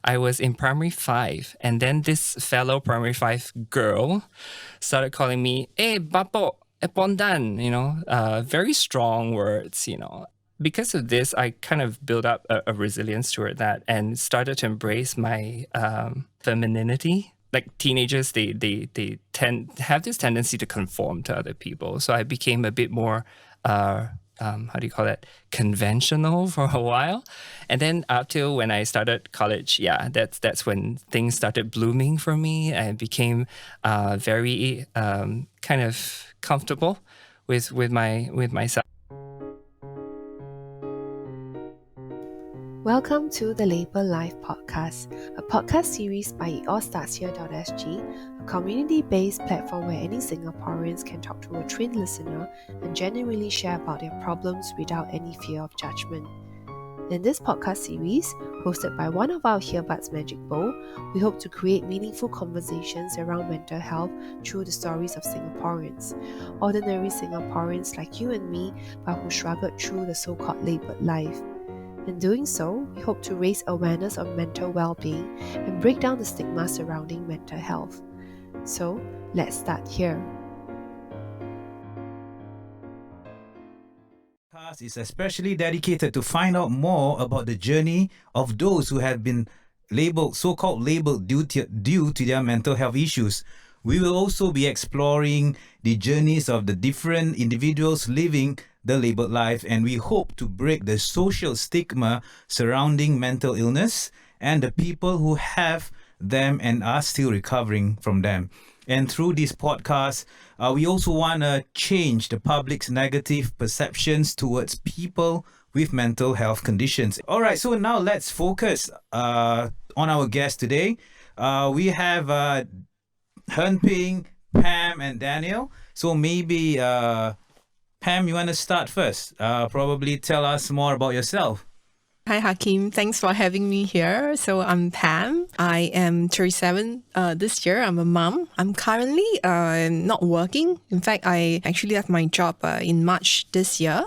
I was in primary five, and then this fellow primary five girl started calling me, "Hey, Bapo, Epondan," very strong words, Because of this, I kind of built up a resilience toward that and started to embrace my femininity. Like teenagers, they tend have this tendency to conform to other people. So I became a bit more how do you call it, conventional for a while. And then up till when I started college, that's when things started blooming for me. I became very kind of comfortable with myself. Welcome to the Labor Life Podcast, a podcast series by itallstartshere.sg, a community-based platform where any Singaporeans can talk to a trained listener and genuinely share about their problems without any fear of judgment. In this podcast series, hosted by one of our Hearbuds Magic Bowl, we hope to create meaningful conversations around mental health through the stories of Singaporeans, ordinary Singaporeans like you and me, but who struggled through the so-called laboured life. In doing so, we hope to raise awareness of mental well-being and break down the stigma surrounding mental health. So, let's start here. Podcast is especially dedicated to find out more about the journey of those who have been so-called labeled due to their mental health issues. We will also be exploring the journeys of the different individuals living the labeled life, and we hope to break the social stigma surrounding mental illness and the people who have them and are still recovering from them. And through this podcast, we also want to change the public's negative perceptions towards people with mental health conditions. All right, so now let's focus on our guest today. We have Hen Ping, Pam, and Daniel. So maybe Pam, you want to start first? Probably tell us more about yourself. Hi, Hakim. Thanks for having me here. So I'm Pam. I am 37 this year. I'm a mom. I'm currently not working. In fact, I actually left my job in March this year.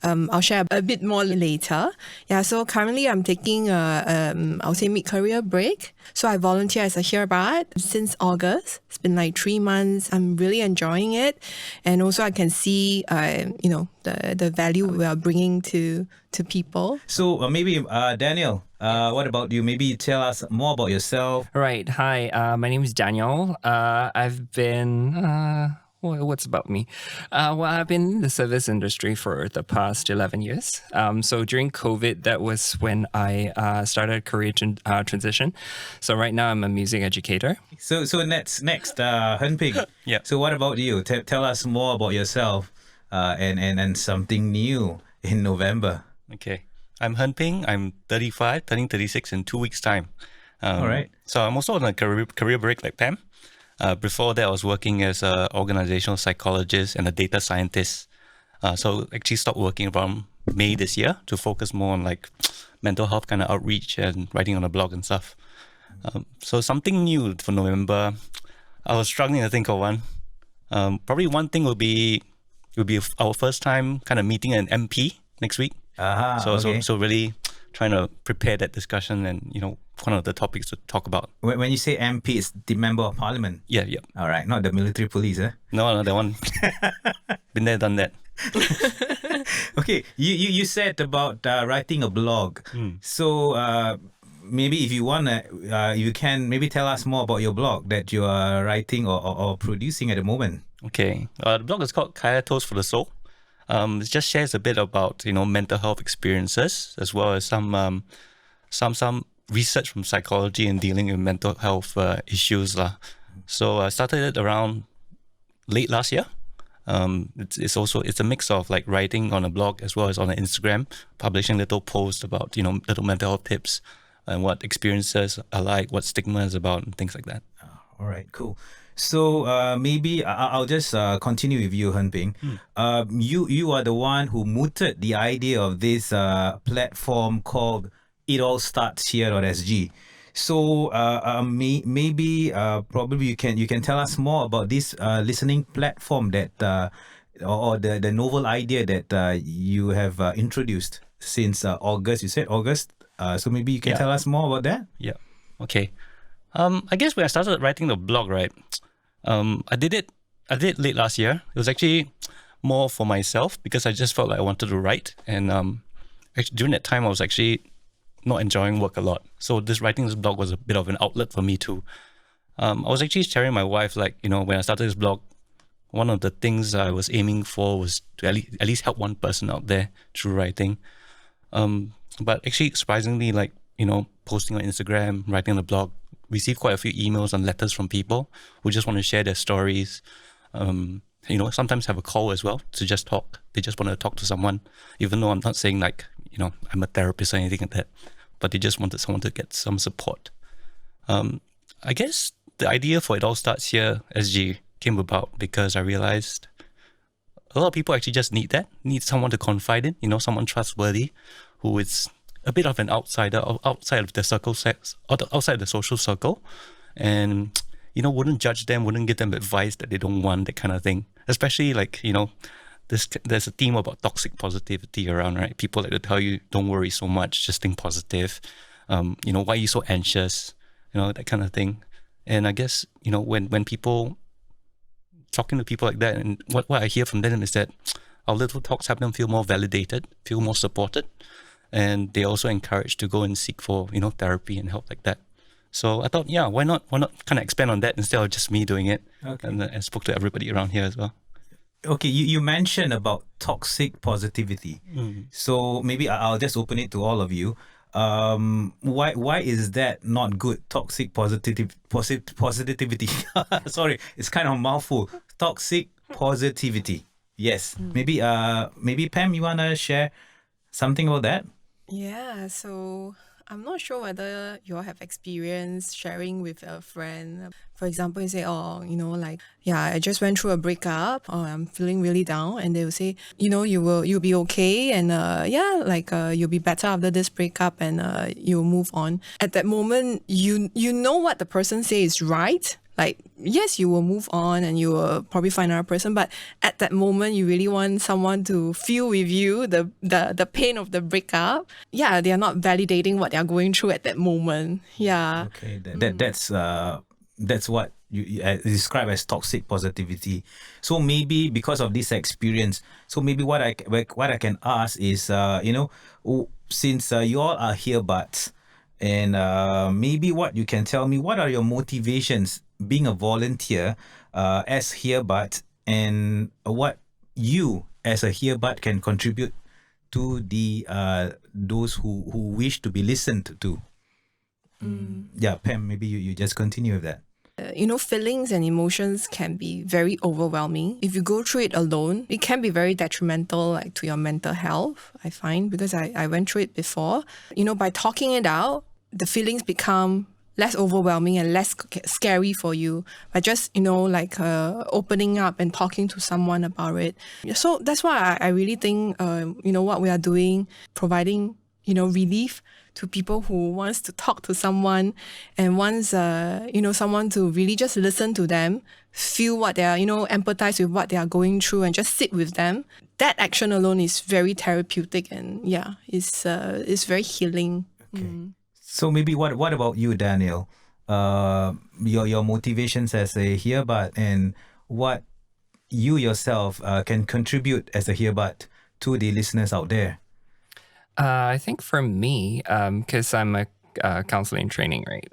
I'll share a bit more later. Yeah, so currently I'm taking I'll say mid-career break. So I volunteer as a Hearbud since August. It's been like 3 months. I'm really enjoying it. And also I can see, the value we are bringing to people. So maybe Daniel, what about you? Maybe tell us more about yourself. Right. Hi, my name is Daniel. I've been... what's about me? I've been in the service industry for the past 11 years. So during COVID, that was when I started a career transition. So right now I'm a music educator. So next, Hen Ping. Yeah. So what about you? Tell us more about yourself and something new in November. Okay. I'm Hen Ping. I'm 35, turning 36 in 2 weeks' time. All right. So I'm also on a career break like Pam. Before that, I was working as an organizational psychologist and a data scientist. So actually stopped working around May this year to focus more on like mental health kind of outreach and writing on a blog and stuff. So something new for November. I was struggling to think of one. Probably one thing would be our first time kind of meeting an MP next week. Okay. So really trying to prepare that discussion and, one of the topics to talk about. When you say MP, it's the Member of Parliament? Yeah. All right, not the military police, eh? No, that one. Been there, done that. Okay, you said about writing a blog. So maybe if you want to, you can maybe tell us more about your blog that you are writing or producing at the moment. Okay, the blog is called Kaya Toast for the Soul. It just shares a bit about, mental health experiences as well as some research from psychology and dealing with mental health issues. So I started it around late last year. It's a mix of like writing on a blog as well as on Instagram, publishing little posts about, little mental health tips and what experiences are like, what stigma is about and things like that. All right, cool. So maybe I'll just continue with you, Hen Ping. You are the one who mooted the idea of this platform called itallstartshere.sg. So maybe probably you can tell us more about this listening platform that or the novel idea that you have introduced since August. You said August? So maybe you can Yeah. tell us more about that. Yeah. Okay. I guess when I started writing the blog, right, I did it late last year. It was actually more for myself because I just felt like I wanted to write. And actually, during that time, I was actually not enjoying work a lot. So writing this blog was a bit of an outlet for me too. I was actually sharing my wife, like, when I started this blog, one of the things I was aiming for was to at least help one person out there through writing. But actually, surprisingly, like, posting on Instagram, writing on the blog, received quite a few emails and letters from people who just want to share their stories. Sometimes have a call as well to just talk. They just want to talk to someone, even though I'm not saying like, I'm a therapist or anything like that, but they just wanted someone to get some support. I guess the idea for It All Starts Here, SG, came about because I realized a lot of people actually just need someone to confide in, someone trustworthy who is a bit of an outsider, outside of the outside the social circle, and wouldn't judge them, wouldn't give them advice that they don't want, that kind of thing. Especially like, there's a theme about toxic positivity around, right? People like to tell you, don't worry so much, just think positive. Why are you so anxious? That kind of thing. And I guess, when people, talking to people like that, and what I hear from them is that our little talks help them feel more validated, feel more supported. And they also encouraged to go and seek for, therapy and help like that. So I thought, yeah, why not kind of expand on that instead of just me doing it? Okay. And I spoke to everybody around here as well. Okay, you mentioned about toxic positivity. So maybe I'll just open it to all of you. Why is that not good? Toxic positivity. Sorry, it's kind of a mouthful. Toxic positivity. Yes. Maybe Pam, you wanna share something about that? Yeah, so I'm not sure whether you all have experience sharing with a friend. For example, you say, I just went through a breakup, or I'm feeling really down, and they will say, you'll be okay, and you'll be better after this breakup, and you'll move on. At that moment, you know what the person says is right. Like, yes, you will move on and you will probably find another person, but at that moment, you really want someone to feel with you the pain of the breakup. Yeah, they are not validating what they are going through at that moment. Yeah. Okay, that's what you describe as toxic positivity. So maybe because of this experience, so maybe what I can ask is, since you all are earbuds, and maybe what you can tell me, what are your motivations being a volunteer as earbud, and what you as a earbud can contribute to the those who wish to be listened to. Yeah, Pam, maybe you just continue with that. Feelings and emotions can be very overwhelming. If you go through it alone, it can be very detrimental, like to your mental health, I find, because I went through it before. By talking it out, the feelings become less overwhelming and less scary for you. By just, opening up and talking to someone about it. So that's why I really think, what we are doing, providing, relief to people who wants to talk to someone and wants, someone to really just listen to them, feel what they are, empathize with what they are going through and just sit with them. That action alone is very therapeutic and it's very healing. Okay. So maybe what about you, Daniel? Your motivations as a earbud and what you yourself can contribute as a earbud to the listeners out there. I think for me, because I'm a counseling training, right?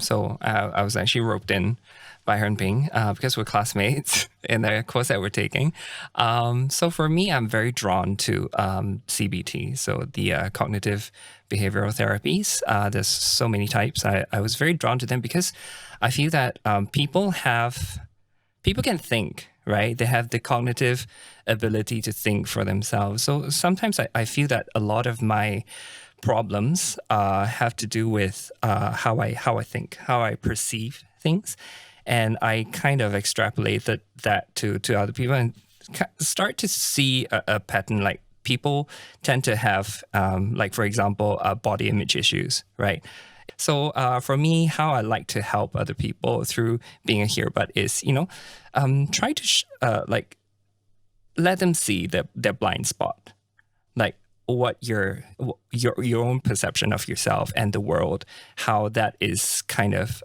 So I was actually roped in by Hern Ping because we're classmates in the course that we're taking. So for me, I'm very drawn to CBT, so the cognitive behavioral therapies. There's so many types. I was very drawn to them because I feel that people can think, right? They have the cognitive ability to think for themselves. So sometimes I feel that a lot of my problems have to do with how I think, how I perceive things. And I kind of extrapolated that to other people and start to see a pattern. Like people tend to have, for example, body image issues, right? So for me, how I like to help other people through being a earbud is, try to let them see their blind spot. Like what your own perception of yourself and the world, how that is kind of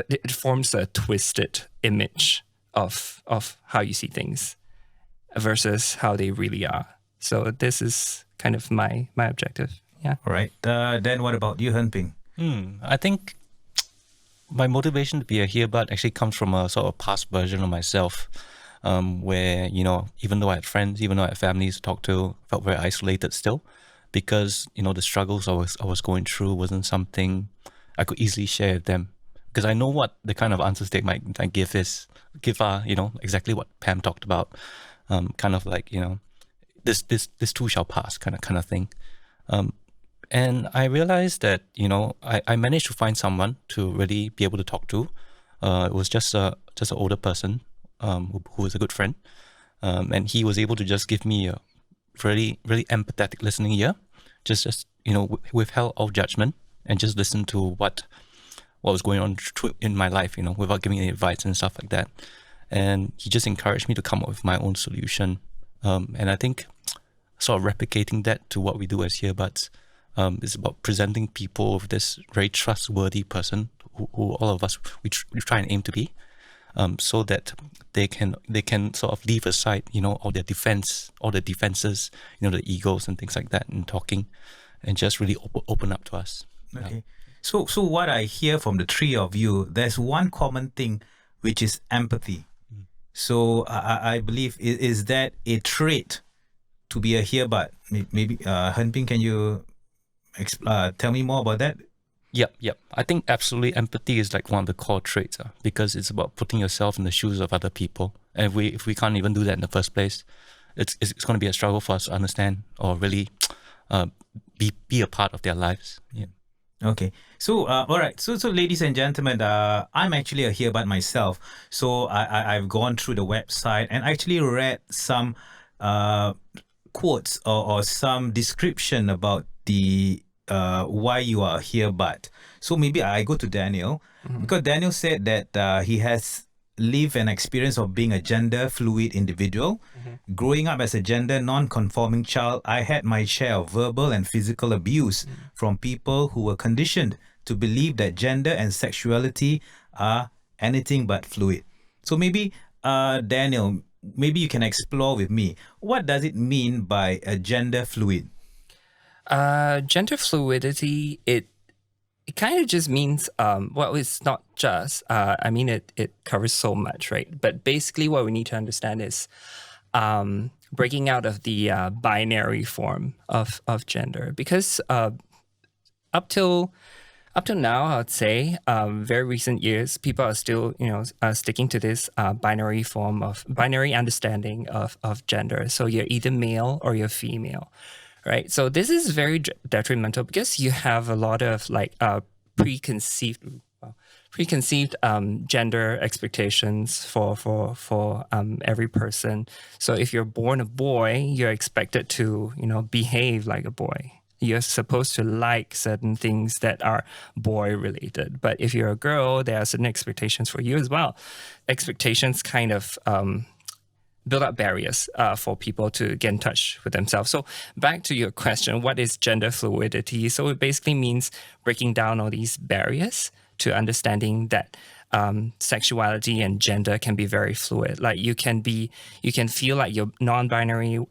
it forms a twisted image of how you see things versus how they really are. So this is kind of my objective. Yeah. All right. Then what about you, Henping? I think my motivation to be a hearbud actually comes from a sort of past version of myself, where, you know, even though I had friends, even though I had families to talk to, felt very isolated still, because, you know, the struggles I was going through wasn't something I could easily share with them. Because I know what the kind of answers they might give are, you know, exactly what Pam talked about, kind of like, you know, this too shall pass kind of thing. And I realized that, you know, I managed to find someone to really be able to talk to. It was just an older person who was a good friend. And he was able to just give me a really, really empathetic listening ear. Just you know, withheld all judgment and just listen to what was going on in my life, you know, without giving any advice and stuff like that. And he just encouraged me to come up with my own solution. And I think sort of replicating that to what we do as hearbuds, is about presenting people with this very trustworthy person who all of us we try and aim to be, so that they can sort of leave aside, you know, all the defenses, you know, the egos and things like that in talking, and just really open up to us. Okay. Yeah. So what I hear from the three of you, there's one common thing, which is empathy. So I believe, is that a trait to be a hearbud? Maybe Henping, can you tell me more about that? Yep. I think absolutely empathy is like one of the core traits, because it's about putting yourself in the shoes of other people. And if we can't even do that in the first place, it's going to be a struggle for us to understand or really be a part of their lives. Yeah. Okay. So, all right. So, ladies and gentlemen, I'm actually a hearbud myself. So, I've gone through the website and actually read some quotes or some description about the why you are a hearbud. So maybe I go to Daniel, because Daniel said that he has lived an experience of being a gender fluid individual. Growing up as a gender non-conforming child, I had my share of verbal and physical abuse from people who were conditioned to believe that gender and sexuality are anything but fluid. So maybe, Daniel, maybe you can explore with me, what does it mean by a gender fluid? Gender fluidity, it kind of just means, well, it's not just, I mean, it covers so much, right? But basically what we need to understand is breaking out of the binary form of gender. Because up till now, I would say, very recent years, people are still, you know, sticking to this binary understanding of gender. So you're either male or you're female. Right. So this is very detrimental because you have a lot of like preconceived gender expectations for every person. So if you're born a boy, you're expected to, you know, behave like a boy. You're supposed to like certain things that are boy related. But if you're a girl, there are certain expectations for you as well. Expectations kind of build up barriers for people to get in touch with themselves. So back to your question, what is gender fluidity? So it basically means breaking down all these barriers to understanding that sexuality and gender can be very fluid. Like you can feel like you're non-binary, you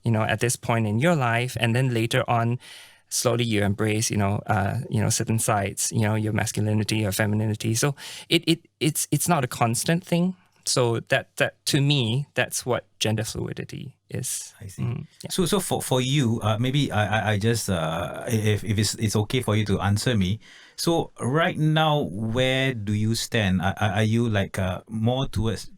know, at this point in your life, and then later on, slowly you embrace, certain sides, you know, your masculinity, your femininity. So it's not a constant thing. So that to me, that's what gender fluidity is. I see. Yeah. So for you, maybe I just if it's okay for you to answer me. So right now, where do you stand? Are you like more towards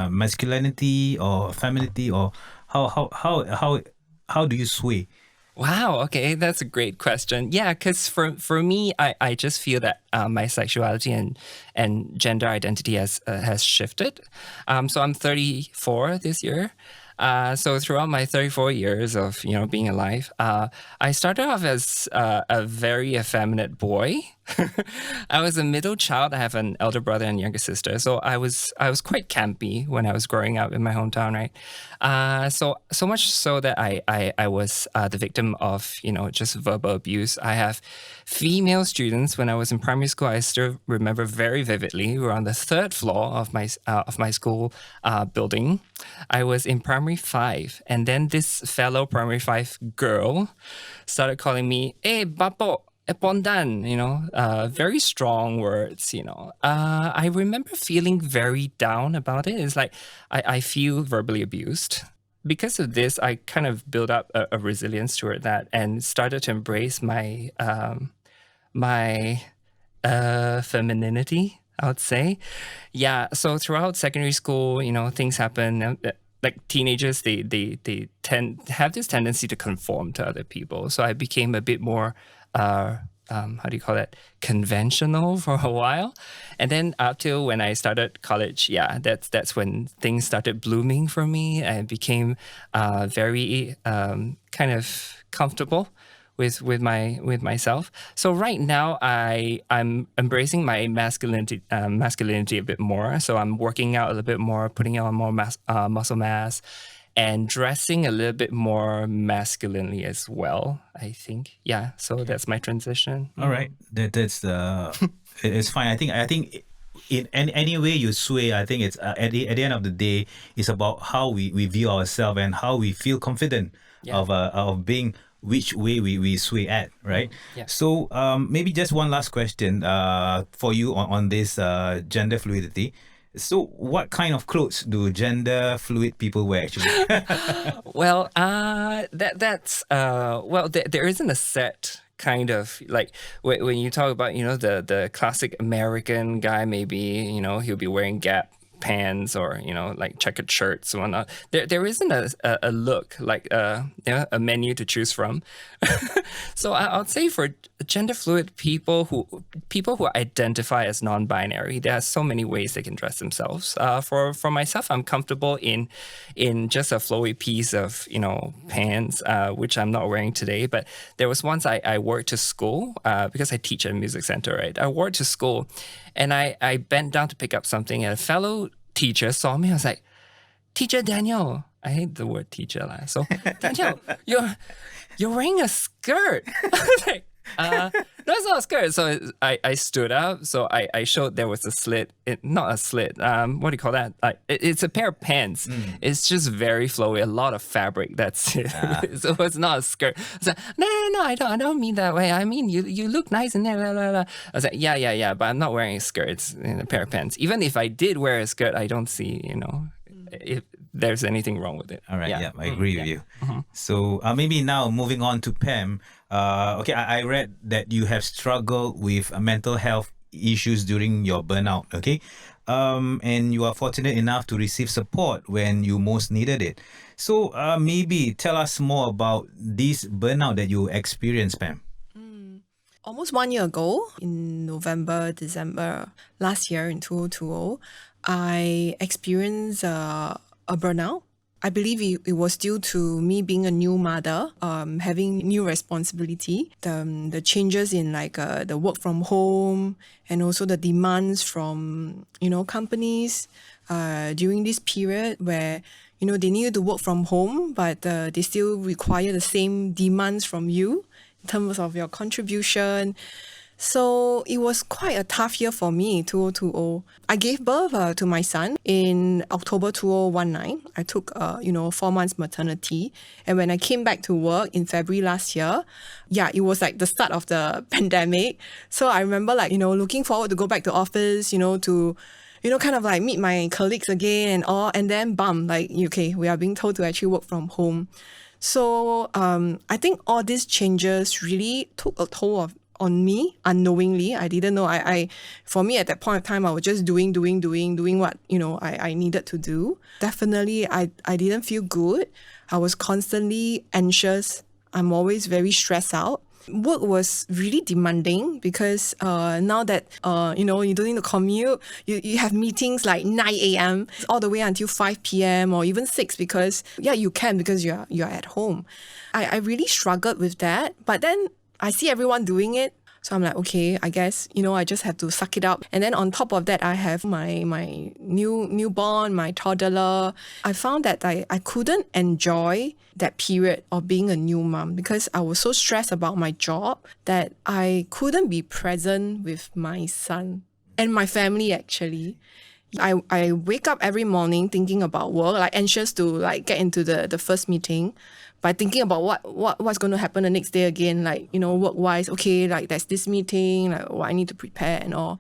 masculinity or femininity, or how do you sway? Wow. Okay, that's a great question. Yeah, because for me, I just feel that my sexuality and gender identity has shifted. So I'm 34 this year. So throughout my 34 years of being alive, I started off as a very effeminate boy. I was a middle child. I have an elder brother and younger sister, so I was quite campy when I was growing up in my hometown, right? So much so that I was the victim of just verbal abuse. I have female students when I was in primary school. I still remember very vividly. We were on the third floor of my school building. I was in primary 5, and then this fellow primary 5 girl started calling me, "Hey, Bapo, Epondan," very strong words, I remember feeling very down about it. It's like I feel verbally abused. Because of this, I kind of built up a resilience toward that and started to embrace my femininity, I would say. Yeah, so throughout secondary school, things happen. Like teenagers, they have this tendency to conform to other people. So I became a bit more how do you call it, conventional for a while. And then up till when I started college, that's when things started blooming for me. I became very kind of comfortable with myself. So right now I'm embracing my masculinity a bit more. So I'm working out a little bit more, putting on more muscle mass, and dressing a little bit more masculinely as well, I think. Yeah, so that's my transition. All right, that's it's fine. I think in any way you sway, I think it's at the end of the day, it's about how we view ourselves and how we feel confident of being which way we sway at, right? Yeah. So maybe just one last question for you on this gender fluidity. So what kind of clothes do gender fluid people wear actually? Well, there isn't a set kind of, like when you talk about the classic American guy, maybe he'll be wearing Gap pants or like checkered shirts and whatnot. There isn't a look like a menu to choose from. So I'll say for gender fluid people who identify as non-binary, there are so many ways they can dress themselves. For myself, I'm comfortable in just a flowy piece of pants, which I'm not wearing today. But there was once I wore it to school because I teach at a music center, right? I wore it to school, and I bent down to pick up something, and a fellow teacher saw me. I was like, "Teacher Daniel," I hate the word teacher lah. So Daniel, you're wearing a skirt. I was like, that's not a skirt. So I stood up. So I showed there was a slit. Not a slit. What do you call that? It's a pair of pants. It's just very flowy. A lot of fabric. That's it. So it's not a skirt. I was like, no, I don't mean that way. I mean you look nice in there. Blah, blah, blah. I was like, yeah, but I'm not wearing a skirt. It's in a pair of pants. Even if I did wear a skirt, I don't see if there's anything wrong with it. All right, Yeah. I agree with you. So maybe now moving on to Pam. Okay, I read that you have struggled with mental health issues during your burnout. Okay, and you are fortunate enough to receive support when you most needed it. So maybe tell us more about this burnout that you experienced, Pam. Almost 1 year ago, in November, December last year in 2020, I experienced a burnout. I believe it was due to me being a new mother, having new responsibility, the changes in the work from home, and also the demands from companies during this period where they need you to work from home, but they still require the same demands from you in terms of your contribution. So it was quite a tough year for me, 2020. I gave birth to my son in October 2019. I took 4 months maternity. And when I came back to work in February last year, it was like the start of the pandemic. So I remember looking forward to go back to office, to kind of like meet my colleagues again and all. And then we are being told to actually work from home. So I think all these changes really took a toll on me unknowingly. I didn't know. For me at that point of time, I was just doing what I needed to do. Definitely, I didn't feel good. I was constantly anxious. I'm always very stressed out. Work was really demanding because now that you don't need to commute, you have meetings like 9 a.m. all the way until 5 p.m. or even 6 because you can because you're at home. I really struggled with that, but then I see everyone doing it. So I'm like, okay, I guess, I just have to suck it up. And then on top of that, I have my newborn, my toddler. I found that I couldn't enjoy that period of being a new mom because I was so stressed about my job that I couldn't be present with my son and my family actually. I wake up every morning thinking about work, like anxious to like get into the first meeting by thinking about what's going to happen the next day again, like, work-wise, okay, like there's this meeting, like what I need to prepare and all.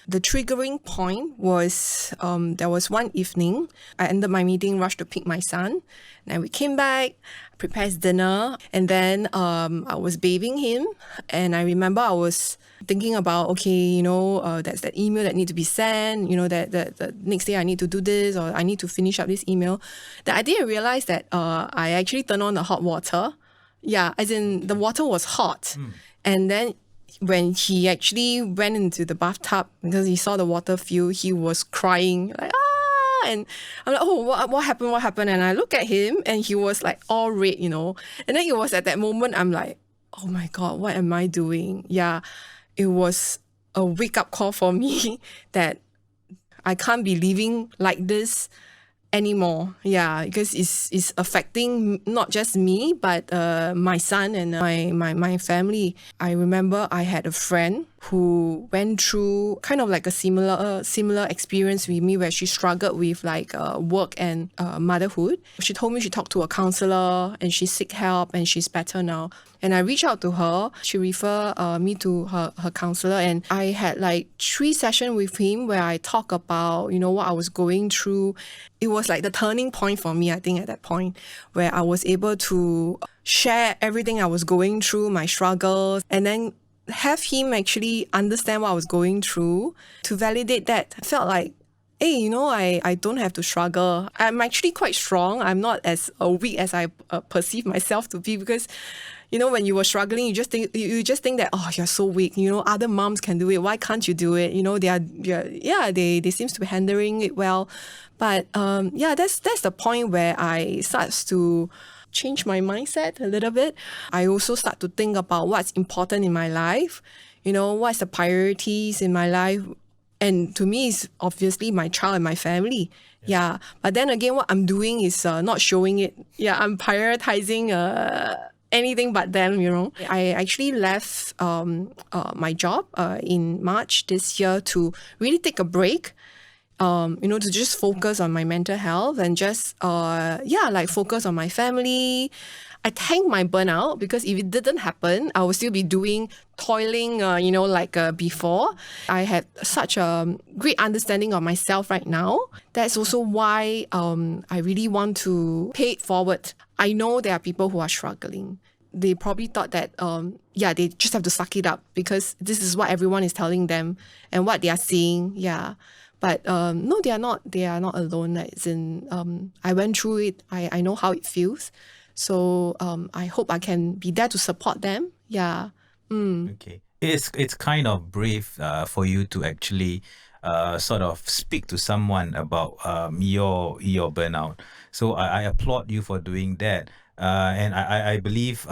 The triggering point was there was one evening, I ended my meeting, rushed to pick my son. And we came back, prepared his dinner, and then I was bathing him. And I remember I was thinking about, okay, that's that email that needs to be sent, that the next day I need to do this or I need to finish up this email. That I didn't realize that I actually turned on the hot water. Yeah, as in the water was hot. And then when he actually went into the bathtub because he saw the water fill, he was crying like, ah! And I'm like, oh, what happened? And I look at him and he was like all red, And then it was at that moment, I'm like, oh my God, what am I doing? Yeah, it was a wake-up call for me that I can't be living like this anymore. Yeah, because it's affecting not just me, but my son and my family. I remember I had a friend who went through kind of like a similar experience with me where she struggled with like work and motherhood. She told me she talked to a counselor and she seek help and she's better now. And I reached out to her. She referred me to her counselor, and I had like 3 sessions with him where I talk about, what I was going through. It was like the turning point for me, I think, at that point, where I was able to share everything I was going through, my struggles, and then have him actually understand what I was going through. To validate that, I felt like, hey, I don't have to struggle. I'm actually quite strong. I'm not as weak as I perceive myself to be, because when you were struggling, you just think that, oh, you're so weak. Other moms can do it. Why can't you do it? They seems to be handling it well. But that's the point where I start to change my mindset a little bit. I also start to think about what's important in my life. What's the priorities in my life? And to me, it's obviously my child and my family. Yeah. But then again, what I'm doing is not showing it. Yeah, I'm prioritizing anything but them, I actually left my job in March this year to really take a break, to just focus on my mental health and just, focus on my family. I thank my burnout, because if it didn't happen, I would still be toiling, before. I had such a great understanding of myself right now. That's also why I really want to pay it forward. I know there are people who are struggling. They probably thought that, they just have to suck it up because this is what everyone is telling them and what they are seeing. Yeah. But no, they are not. They are not alone. I went through it. I know how it feels. So I hope I can be there to support them. Yeah. Okay. It's kind of brave for you to actually sort of speak to someone about your burnout. So I applaud you for doing that. And I believe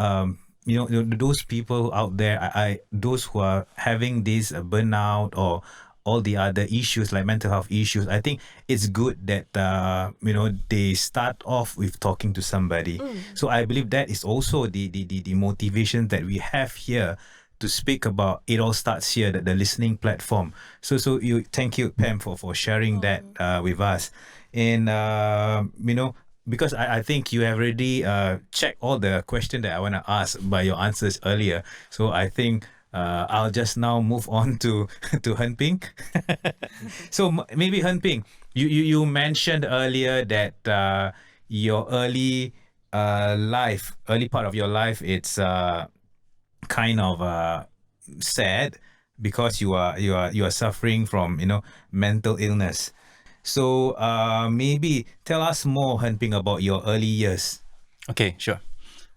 those people out there, those who are having this burnout or all the other issues like mental health issues, I think it's good that they start off with talking to somebody. So I believe that is also the motivation that we have here to speak about It All Starts Here, the listening platform. So thank you, Pam, for sharing that with us. And because I think you have already checked all the questions that I want to ask by your answers earlier. So I think I'll just now move on to Hen Ping. So maybe Hen Ping, you mentioned earlier that your early part of your life, it's kind of sad because you are suffering from mental illness. So maybe tell us more, Hen Ping, about your early years. Okay, sure.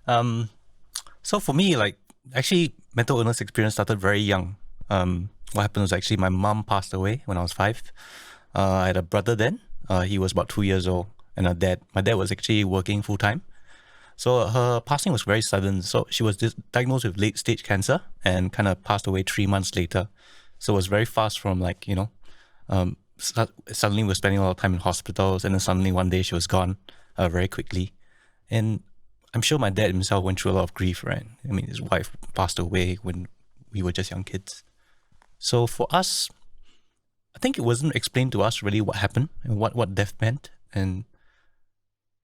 So for me, actually, mental illness experience started very young. What happened was actually my mom passed away when I was 5. I had a brother then. He was about 2 years old, and my dad was actually working full time. So her passing was very sudden. So she was diagnosed with late stage cancer and kind of passed away 3 months later. So it was very fast from like, suddenly we're spending a lot of time in hospitals, and then suddenly one day she was gone very quickly. And I'm sure my dad himself went through a lot of grief, right? I mean, his wife passed away when we were just young kids. So for us, I think it wasn't explained to us really what happened and what death meant. And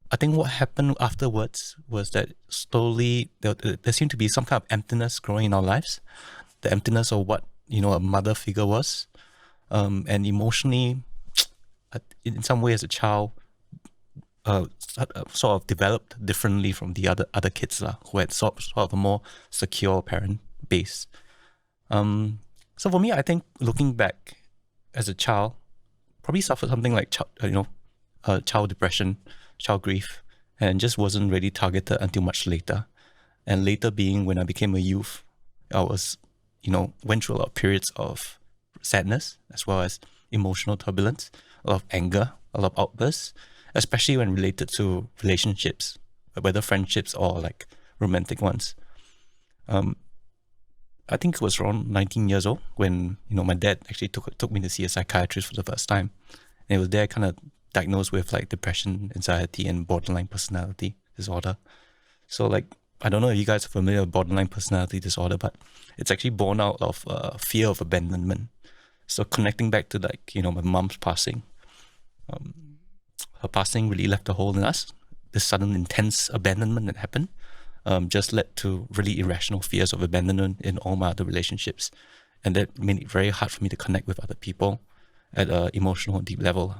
I think what happened afterwards was that slowly there seemed to be some kind of emptiness growing in our lives, the emptiness of what, a mother figure was. And emotionally, in some way as a child, sort of developed differently from the other kids who had sort of a more secure parent base. So for me, I think looking back as a child, probably suffered something like child depression, child grief, and just wasn't really targeted until much later. And later being when I became a youth, I was, went through a lot of periods of sadness as well as emotional turbulence, a lot of anger, a lot of outbursts, especially when related to relationships, whether friendships or like romantic ones. I think it was around 19 years old when, my dad actually took me to see a psychiatrist for the first time. And it was there kind of diagnosed with like depression, anxiety, and borderline personality disorder. So like, I don't know if you guys are familiar with borderline personality disorder, but it's actually born out of fear of abandonment. So connecting back to like, my mom's passing, her passing really left a hole in us. This sudden intense abandonment that happened just led to really irrational fears of abandonment in all my other relationships. And that made it very hard for me to connect with other people at an emotional and deep level.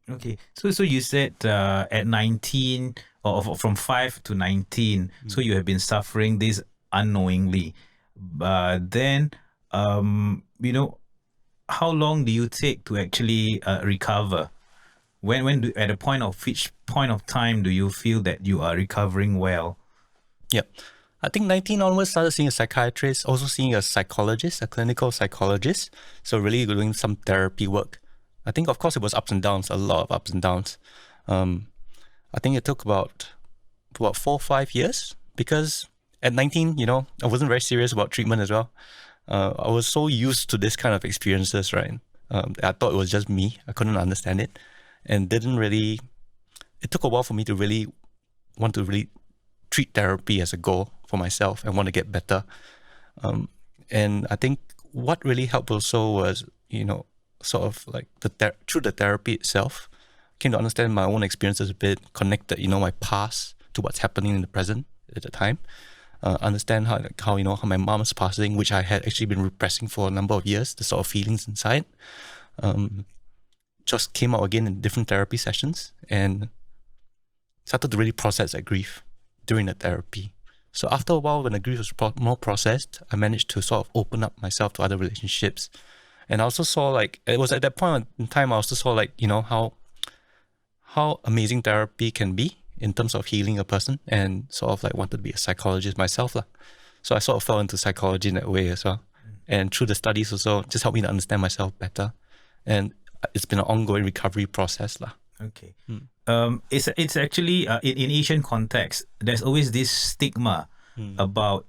Okay, so you said at 19 or from 5 to 19, so you have been suffering this unknowingly. Then, how long do you take to actually recover? At a point of which point of time do you feel that you are recovering well? Yep. I think 19 onwards started seeing a psychiatrist, also seeing a psychologist, a clinical psychologist. So really doing some therapy work. I think, of course, it was ups and downs, a lot of ups and downs. I think it took about 4 or 5 years because at 19, I wasn't very serious about treatment as well. I was so used to this kind of experiences, right? I thought it was just me. I couldn't understand it and it took a while for me to really want to really treat therapy as a goal for myself and want to get better. And I think what really helped also was, sort of like through the therapy itself, came to understand my own experiences a bit, connected, my past to what's happening in the present at the time. Understand how my mom's passing, which I had actually been repressing for a number of years, the sort of feelings inside, just came out again in different therapy sessions and started to really process that grief during the therapy. So after a while, when the grief was more processed, I managed to sort of open up myself to other relationships. And I also saw it was at that point in time, I also saw how amazing therapy can be in terms of healing a person, and sort of wanted to be a psychologist myself. So I sort of fell into psychology in that way as well. And through the studies also just helped me to understand myself better. And it's been an ongoing recovery process. Okay. It's actually, in Asian context, there's always this stigma about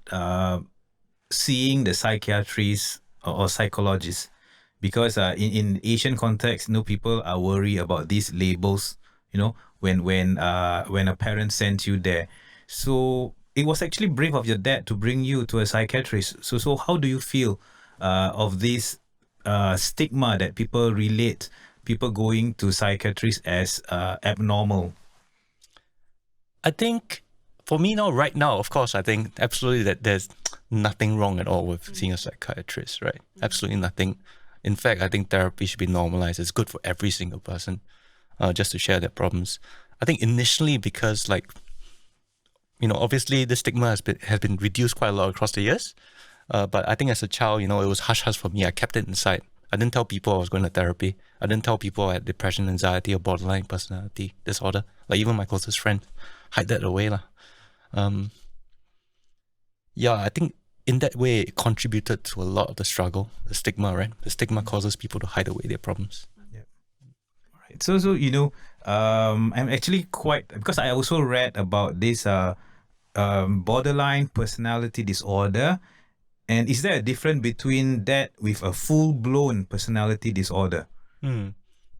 seeing the psychiatrist or psychologist. Because in Asian context, people are worried about these labels, when a parent sends you there. So it was actually brave of your dad to bring you to a psychiatrist. So how do you feel of this stigma that people relate people going to psychiatrists as abnormal? I think for me right now, of course, I think absolutely that there's nothing wrong at all with seeing a psychiatrist, right? Absolutely nothing. In fact, I think therapy should be normalized. It's good for every single person just to share their problems. I think initially because obviously the stigma has been reduced quite a lot across the years. But I think as a child, it was hush-hush for me. I kept it inside. I didn't tell people I was going to therapy. I didn't tell people I had depression, anxiety, or borderline personality disorder. Even my closest friend, hide that away. I think in that way, it contributed to a lot of the struggle, the stigma, right? The stigma causes people to hide away their problems. Yeah. All So I'm actually quite, because I also read about this borderline personality disorder. And is there a difference between that with a full-blown personality disorder?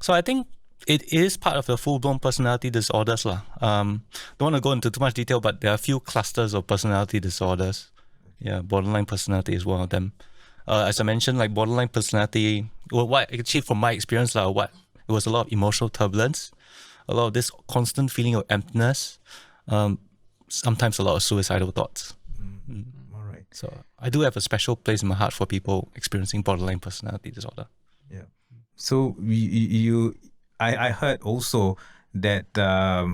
So I think it is part of the full-blown personality disorders lah. Don't want to go into too much detail, but there are a few clusters of personality disorders. Yeah, borderline personality is one of them. As I mentioned, like borderline personality, well, what actually from my experience, it was a lot of emotional turbulence, a lot of this constant feeling of emptiness, sometimes a lot of suicidal thoughts. All right. So I do have a special place in my heart for people experiencing borderline personality disorder. Yeah. So I heard also that I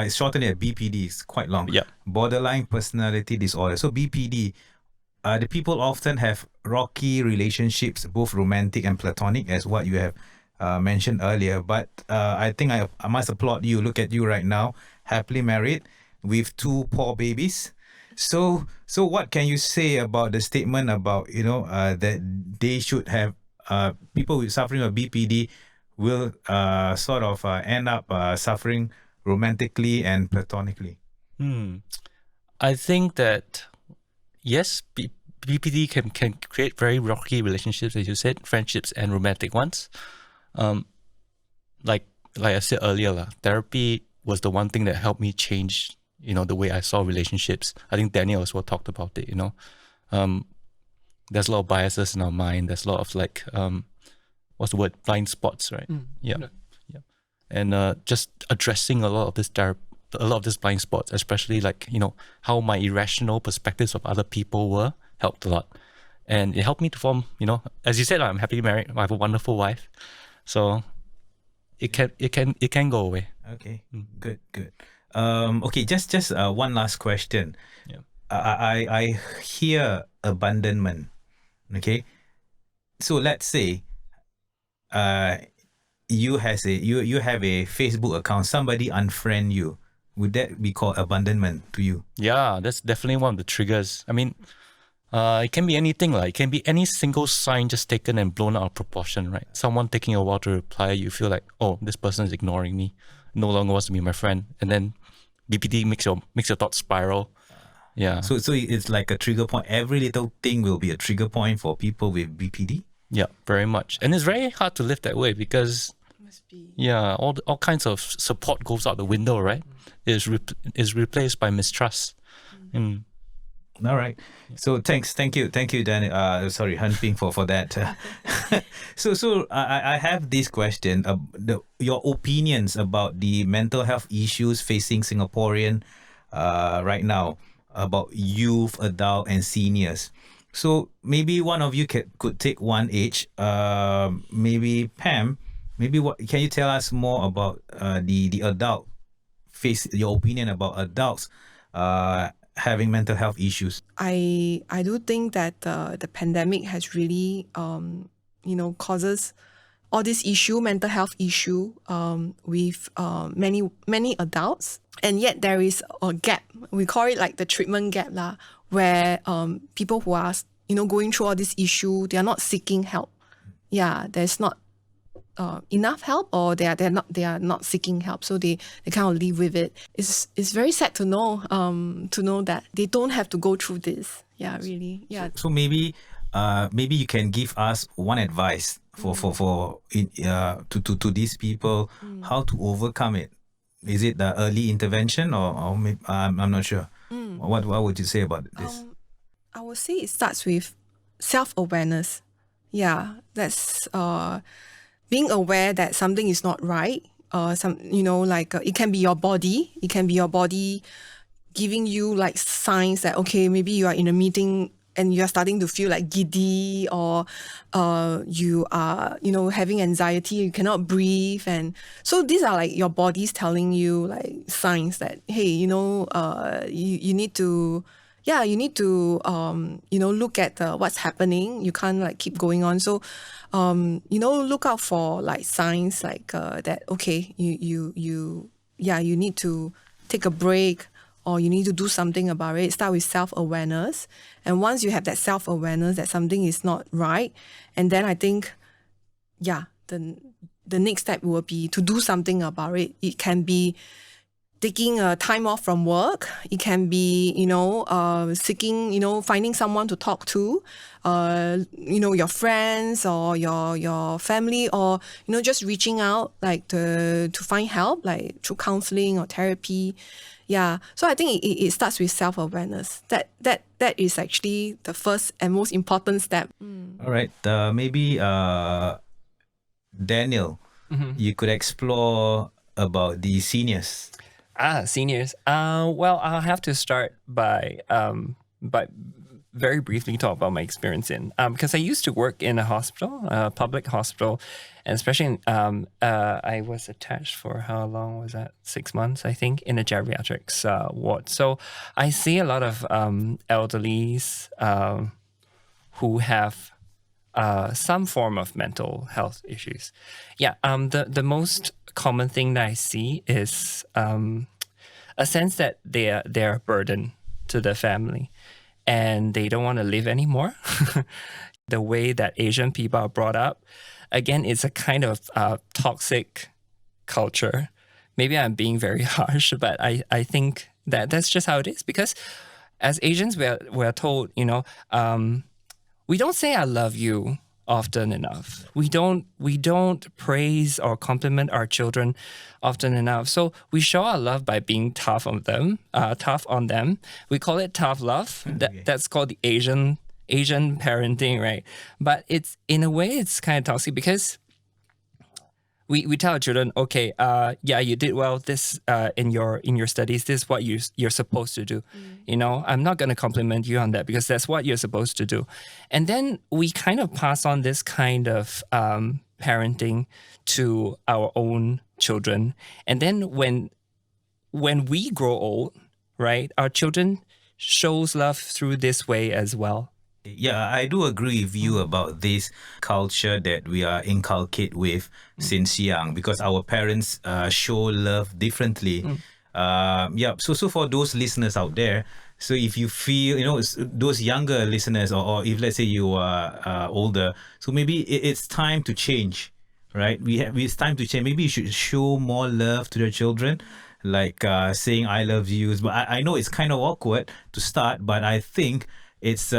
shortened it BPD. It's quite long. Yeah. Borderline personality disorder. So BPD, the people often have rocky relationships, both romantic and platonic, as what you have mentioned earlier. But I think I must applaud you. Look at you right now, happily married with 2 poor babies. So what can you say about the statement about that they should have people with suffering of BPD will sort of end up suffering romantically and platonically? I think that yes, BPD can create very rocky relationships, as you said, friendships and romantic ones. Like I said earlier, therapy was the one thing that helped me change, the way I saw relationships. I think Daniel as well talked about it, There's a lot of biases in our mind. There's a lot of what's the word? Blind spots, right? Yeah. And just addressing a lot of this blind spots, especially how my irrational perspectives of other people were, helped a lot. And it helped me to form, as you said, I'm happily married. I have a wonderful wife. So it can go away. Okay, good. Okay, just one last question. Yeah. I hear abandonment. Okay, so let's say you have a Facebook account. Somebody unfriend you. Would that be called abandonment to you? Yeah, that's definitely one of the triggers. I mean, it can be anything. It can be any single sign just taken and blown out of proportion, right? Someone taking a while to reply, you feel like, oh, this person is ignoring me, no longer wants to be my friend, and then BPD makes your thoughts spiral. Yeah. So it's like a trigger point. Every little thing will be a trigger point for people with BPD. Yeah, very much, and it's very hard to live that way because all kinds of support goes out the window, right? Is replaced by mistrust. All right. So thank you, Dan. Han Ping for that. So I have this question. Your opinions about the mental health issues facing Singaporean right now, about youth, adult, and seniors. So maybe one of you could take one each. Maybe Pam. Maybe can you tell us more about the adult your opinion about adults having mental health issues? I do think that the pandemic has really causes all this mental health issue with many adults, and yet there is a gap. We call it like the treatment gap where people who are going through all this issue, they are not seeking help. Yeah, there's not enough help, or they are not seeking help, so they kind of live with it. It's very sad to know that they don't have to go through this. Yeah, really. Yeah. So maybe you can give us one advice to these people, how to overcome it. Is it the early intervention, or maybe, I'm not sure. What would you say about this? I would say it starts with self-awareness. Yeah, that's being aware that something is not right. It can be your body. It can be your body giving you signs that, okay, maybe you are in a meeting and you are starting to feel giddy, or you are, having anxiety, you cannot breathe. And so these are your body's telling you signs that, hey, you need to, look at what's happening. You can't keep going on. So, look out for signs that, okay, you need to take a break, or you need to do something about it. Start with self-awareness. And once you have that self-awareness that something is not right, and then I think, then the next step will be to do something about it. It can be taking a time off from work. It can be, seeking, finding someone to talk to, your friends or your family, or, just reaching out like to find help, like through counseling or therapy. Yeah. So I think it starts with self-awareness. That is actually the first and most important step. All right. Maybe Daniel, you could explore about the seniors. Seniors. Well, I'll have to start by very briefly talk about my experience because I used to work in a hospital, a public hospital, and especially I was attached for how long was that? 6 months, I think, in a geriatrics ward. So I see a lot of elderlies who have some form of mental health issues. Yeah. The most common thing that I see is a sense that they're a burden to the family and they don't want to live anymore. The way that Asian people are brought up, again, it's a kind of toxic culture. Maybe I'm being very harsh, but I think that's just how it is, because as Asians, we're told, we don't say I love you often enough. We don't praise or compliment our children often enough. So we show our love by being tough on them. We call it tough love. That's called the Asian parenting, right? But it's, in a way, it's kind of toxic because we tell our children, okay, you did well this in your studies. This is what you're supposed to do. I'm not going to compliment you on that because that's what you're supposed to do. And then we kind of pass on this kind of parenting to our own children. And then when we grow old, right, our children shows love through this way as well. Yeah, I do agree with you about this culture that we are inculcated with since young, because our parents show love differently. So for those listeners out there, so if you feel, those younger listeners, or if let's say you are older, so maybe it's time to change, right? It's time to change. Maybe you should show more love to your children, like saying I love you. But I know it's kind of awkward to start, but I think it's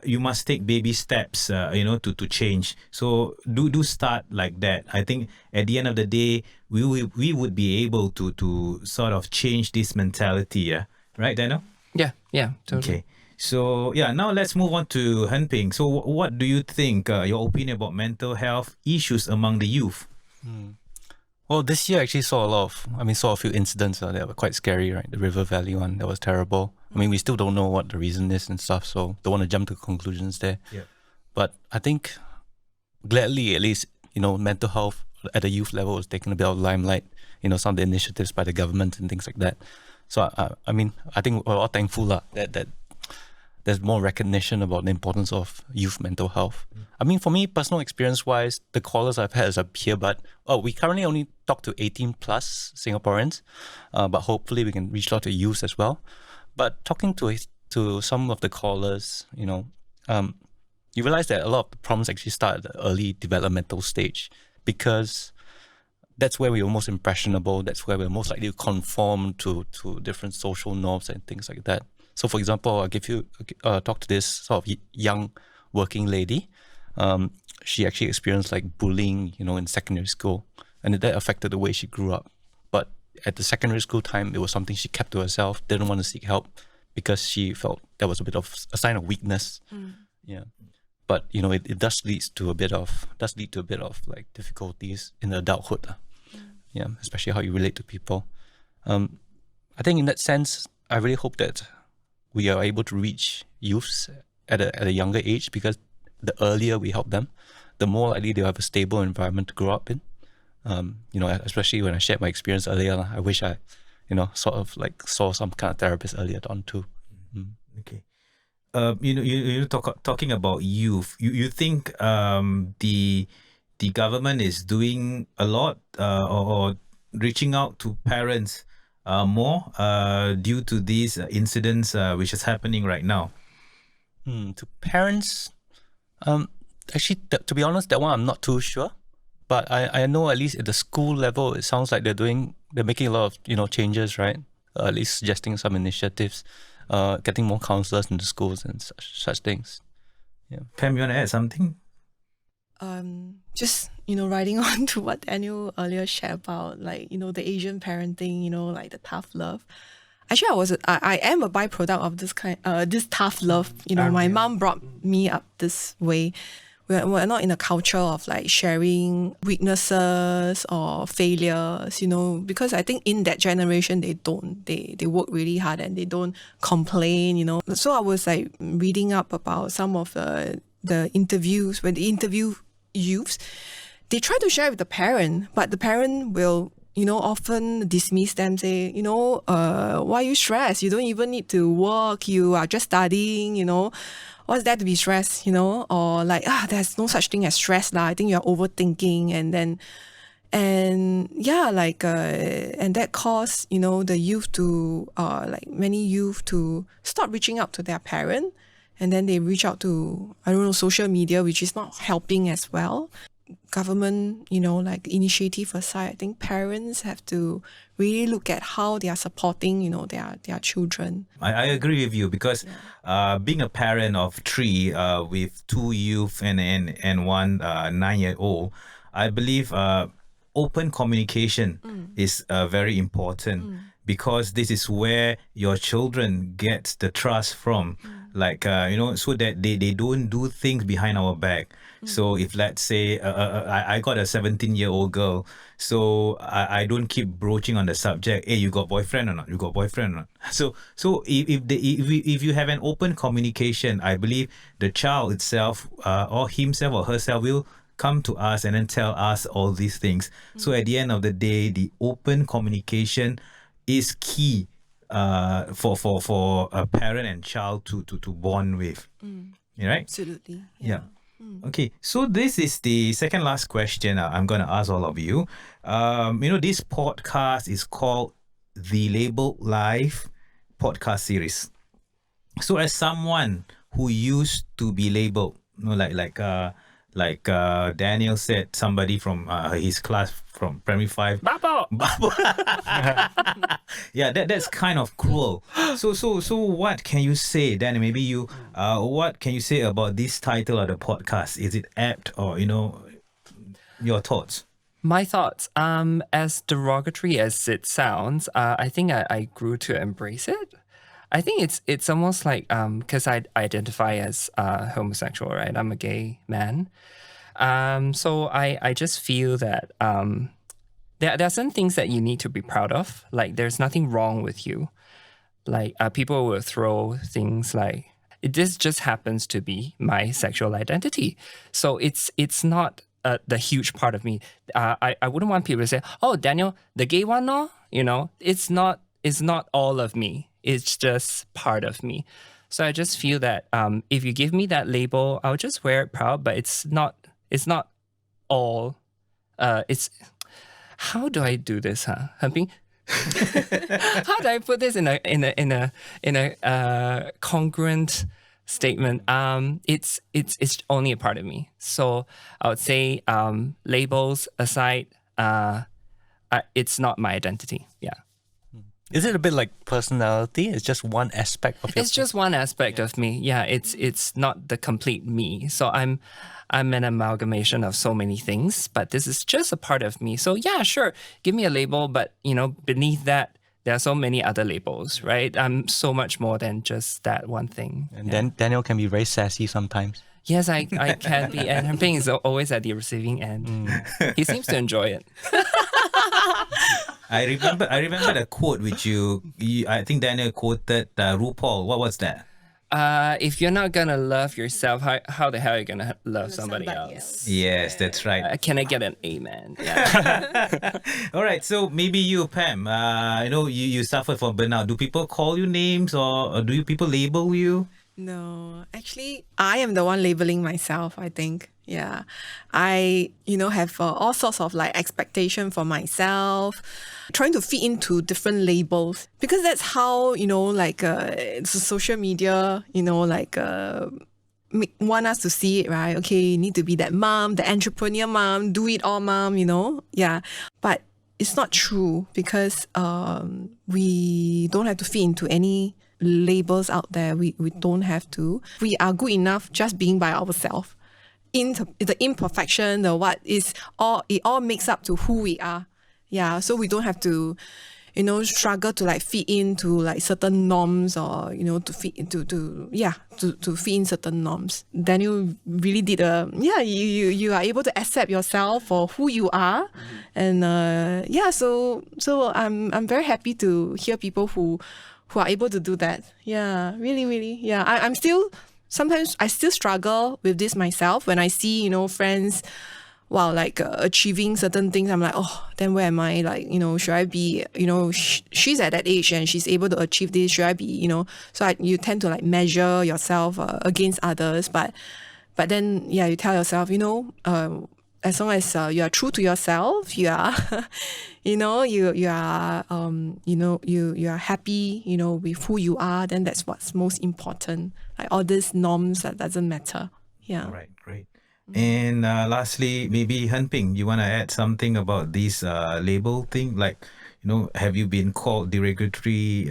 you must take baby steps, to change. So do start like that. I think at the end of the day, we would be able to sort of change this mentality. Yeah, right, Daniel? Yeah, totally. Okay. So now let's move on to Henping. So what do you think? Your opinion about mental health issues among the youth? Well, this year I actually saw a few incidents that were quite scary, right? The River Valley one, that was terrible. I mean, we still don't know what the reason is and stuff, so don't want to jump to conclusions there. Yeah. But I think, gladly, at least, mental health at the youth level is taking a bit of limelight, some of the initiatives by the government and things like that. So, I think we're all thankful that there's more recognition about the importance of youth mental health. I mean, for me, personal experience-wise, the callers I've had as a peer, but we currently only talk to 18 plus Singaporeans, but hopefully we can reach out to youth as well. But talking to some of the callers, you realize that a lot of the problems actually start at the early developmental stage, because that's where we are most impressionable. That's where we're most likely to conform to different social norms and things like that. So, for example, I'll talk to this sort of young working lady. She actually experienced like bullying, in secondary school, and that affected the way she grew up. But at the secondary school time, it was something she kept to herself, didn't want to seek help because she felt that was a bit of a sign of weakness. Yeah. But, it does lead to a bit of like difficulties in adulthood. Yeah, especially how you relate to people. I think in that sense, I really hope that we are able to reach youths at a younger age, because the earlier we help them, the more likely they'll have a stable environment to grow up in. Especially when I shared my experience earlier, I wish I, sort of like saw some kind of therapist earlier on too. Okay. Talking about youth, you think the government is doing a lot or reaching out to parents more due to these incidents which is happening right now? To parents, actually, to be honest, that one I'm not too sure. But I know at least at the school level, it sounds like they're making a lot of changes, right? At least suggesting some initiatives, getting more counselors into schools and such things. Yeah. Pam, you want to add something? Just riding on to what Daniel earlier shared about, like the Asian parenting, like the tough love. Actually, I am a byproduct of this tough love. My mom brought me up this way. We're not in a culture of like sharing weaknesses or failures, because I think in that generation they don't. They work really hard and they don't complain, So I was like reading up about some of the interviews when they interview youths. They try to share with the parent, but the parent will often dismiss them, say, why are you stressed? You don't even need to work. You are just studying, What's there to be stressed, Or like, there's no such thing as stress lah. I think you're overthinking. And that caused, the youth to, many youth to stop reaching out to their parent. And then they reach out to, social media, which is not helping as well. Government, initiative aside, I think parents have to really look at how they are supporting, their children. I agree with you because being a parent of 3 with 2 youth and 1 9-year-old, I believe open communication is very important because this is where your children get the trust from. Like, so that they don't do things behind our back. So if let's say I got a 17-year-old girl, so I don't keep broaching on the subject, hey, you got boyfriend or not? You got boyfriend or not? So if you have an open communication, I believe the child itself or himself or herself will come to us and then tell us all these things. So at the end of the day, the open communication is key for a parent and child to bond with. Right? Absolutely. Yeah. Okay, so this is the second last question I'm going to ask all of you. This podcast is called the Label Life podcast series. So as someone who used to be labeled, like Daniel said, somebody from his class from primary 5. Babo! Yeah, that's kind of cruel. So what can you say, Daniel? Maybe you, what can you say about this title of the podcast? Is it apt or your thoughts? My thoughts, as derogatory as it sounds, I think I grew to embrace it. I think it's almost like because I identify as homosexual, right? I'm a gay man. So I just feel that there are some things that you need to be proud of. Like there's nothing wrong with you. Like people will throw things like this just happens to be my sexual identity. So it's not the huge part of me. I wouldn't want people to say, oh, Daniel, the gay one, no? It's not all of me. It's just part of me. So I just feel that if you give me that label, I'll just wear it proud, but it's not all. It's how do I do this, huh? How do I put this in a congruent statement? It's only a part of me. So I would say labels aside, it's not my identity. Yeah. Is it a bit like personality? It's just one aspect of your... It's just one aspect of me. Yeah, it's not the complete me. So I'm an amalgamation of so many things, but this is just a part of me. So yeah, sure, give me a label, but beneath that, there are so many other labels, right? I'm so much more than just that one thing. And then Daniel can be very sassy sometimes. Yes, I can be, and Ping is always at the receiving end. He seems to enjoy it. I remember the quote which you I think Daniel quoted RuPaul. What was that? If you're not gonna love yourself, how the hell are you gonna love somebody else? Yes, that's right. Can I get an amen? Yeah. All right, so maybe you, Pam, you suffer from burnout. Do people call you names or do people label you? No, actually, I am the one labeling myself, I think. Yeah. I, have all sorts of like expectation for myself, trying to fit into different labels because that's how, social media, want us to see it, right? Okay, you need to be that mom, the entrepreneur mom, do it all mom, Yeah. But it's not true because we don't have to fit into any labels out there. We don't have to. We are good enough just being by ourselves. The imperfection, the what is all, it all makes up to who we are. Yeah. So we don't have to, struggle to like fit into like certain norms or, to fit into, to fit in certain norms. Daniel really did you are able to accept yourself for who you are. And so I'm very happy to hear people who are able to do that. Yeah, really, really. Yeah, sometimes I still struggle with this myself when I see, friends, achieving certain things. I'm like, oh, then where am I? Like, should I be, she's at that age and she's able to achieve this. Should I be, so you tend to like measure yourself against others. But then, you tell yourself, as long as you are true to yourself, you are, you are happy, with who you are, then that's what's most important. Like all these norms, that doesn't matter. Yeah. All right, great. And lastly, maybe Han Ping, you want to add something about this label thing? Like, have you been called derogatory?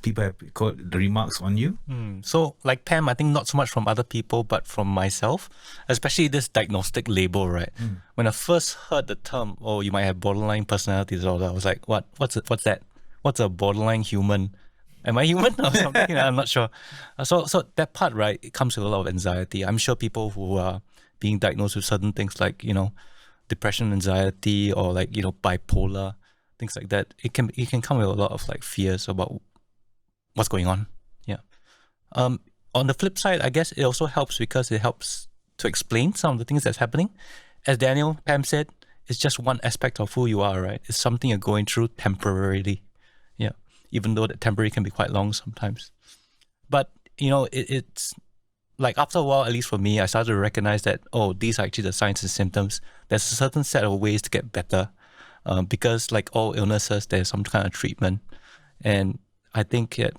People have called the remarks on you. So, like Pam, I think not so much from other people, but from myself, especially this diagnostic label, right? When I first heard the term, oh, you might have borderline personality disorder, I was like, what's that? What's a borderline human? Am I human or something? I'm not sure. So that part, right, it comes with a lot of anxiety. I'm sure people who are being diagnosed with certain things like, depression, anxiety, or like, bipolar, things like that, it can come with a lot of like fears about what's going on. Yeah. On the flip side, I guess it also helps because it helps to explain some of the things that's happening. As Pam said, it's just one aspect of who you are, right? It's something you're going through temporarily. Yeah. Even though that temporary can be quite long sometimes. But, it's like after a while, at least for me, I started to recognize that, oh, these are actually the signs and symptoms. There's a certain set of ways to get better. Because like all illnesses, there's some kind of treatment. And I think that,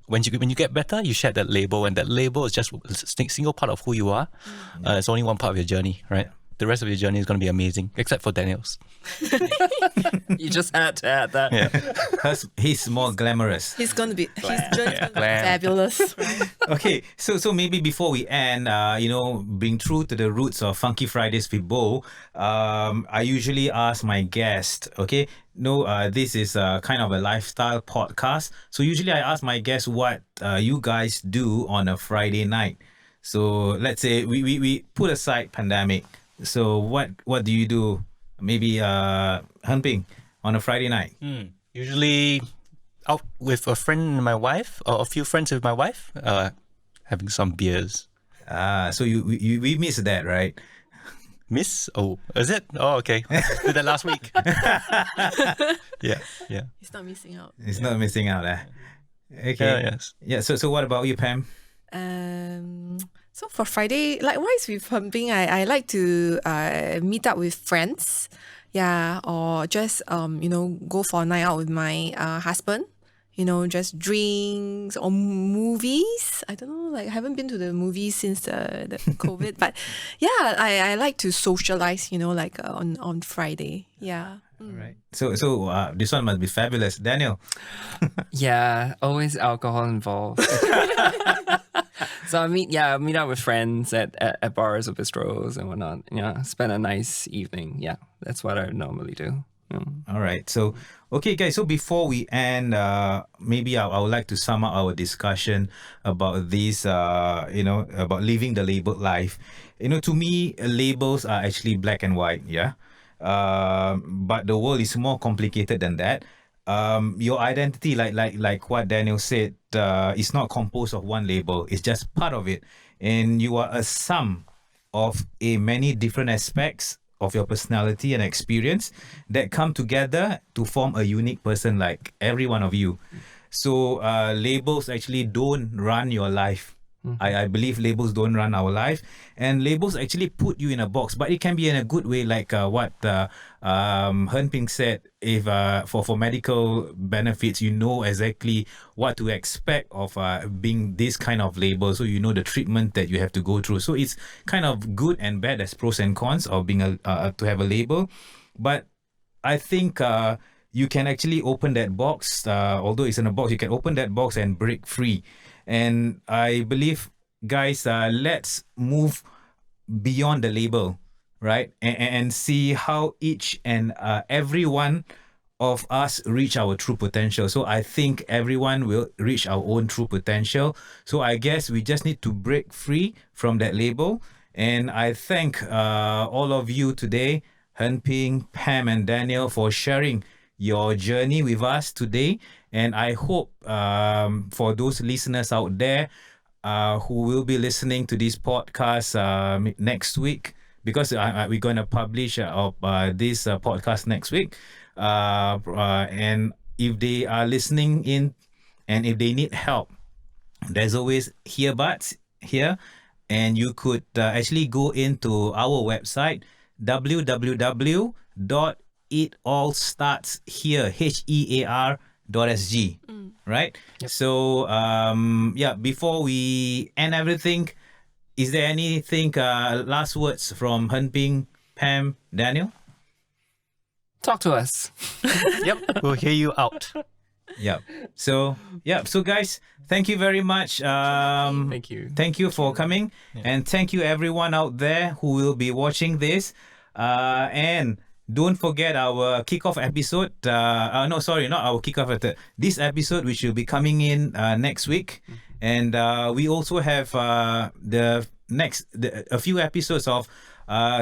when you get better, you shed that label, and that label is just a single part of who you are. It's only one part of your journey, right? The rest of your journey is going to be amazing, except for Daniel's. You just had to add that. Yeah. Because he's more glamorous. His journey is gonna be fabulous. Right? Okay, so maybe before we end, being true to the roots of Funky Fridays with Bo, I usually ask my guest, okay? This is kind of a lifestyle podcast. So usually I ask my guests what you guys do on a Friday night. So let's say we put aside pandemic. So what do you do? Maybe Han Ping on a Friday night. Usually out with a friend and my wife, or a few friends with my wife, having some beers. So we missed that, right? Miss? Oh, is it? Oh, okay. Did that last week. Yeah. He's not missing out. It's not missing out, Okay. Yes. Yeah. So what about you, Pam? So for Friday, likewise with Han Ping, I like to meet up with friends, or just go for a night out with my husband, just drinks or movies. I don't know, I haven't been to the movies since the COVID, but I like to socialize, on Friday. Yeah. All right. So this one must be fabulous, Daniel. Yeah, always alcohol involved. So I meet up with friends at bars or bistros and whatnot. Spend a nice evening. Yeah, that's what I normally do. All right. So, okay, guys. So before we end, maybe I would like to sum up our discussion about this, about living the labeled life. To me, labels are actually black and white. Yeah. But the world is more complicated than that. Your identity, like what Daniel said, is not composed of one label. It's just part of it, and you are a sum of many different aspects of your personality and experience that come together to form a unique person, like every one of you. So labels actually don't run your life. I believe labels don't run our life, and labels actually put you in a box, but it can be in a good way, like what Hen Ping said. If for medical benefits, you know exactly what to expect of being this kind of label, so you know the treatment that you have to go through. So it's kind of good and bad as pros and cons of being to have a label, but I think you can actually open that box. Although it's in a box, you can open that box and break free. And I believe, guys, let's move beyond the label, right? And see how each and every one of us reach our true potential. So I think everyone will reach our own true potential. So I guess we just need to break free from that label. And I thank all of you today, Hen Ping, Pam, and Daniel, for sharing your journey with us today. And I hope for those listeners out there who will be listening to this podcast next week, because we're going to publish this podcast next week. And if they are listening in and if they need help, there's always Hearbuds here. And you could actually go into our website, www.itallstartshere.sg, right? Yep. So before we end everything, is there anything last words from Hen Ping, Pam, Daniel? Talk to us. Yep, we'll hear you out. So guys, thank you very much. Thank you. Thank you for coming, and thank you everyone out there who will be watching this. And don't forget our kickoff episode. No, sorry, not our kickoff episode. This episode, which will be coming in next week, and we also have a few episodes of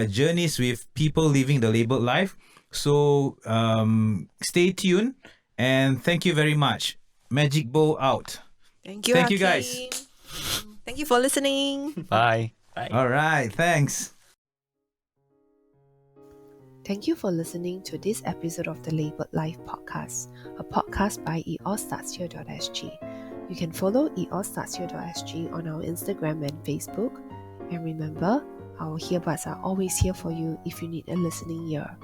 journeys with people living the labeled life. So stay tuned, and thank you very much. Magic Bow out. Thank you, Thank you, Hakeem. guys. Thank you for listening. Bye. Bye. All right, thanks. Thank you for listening to this episode of the Labeled Life podcast, a podcast by itallstartshere.sg. You can follow itallstartshere.sg on our Instagram and Facebook. And remember, our earbuds are always here for you if you need a listening ear.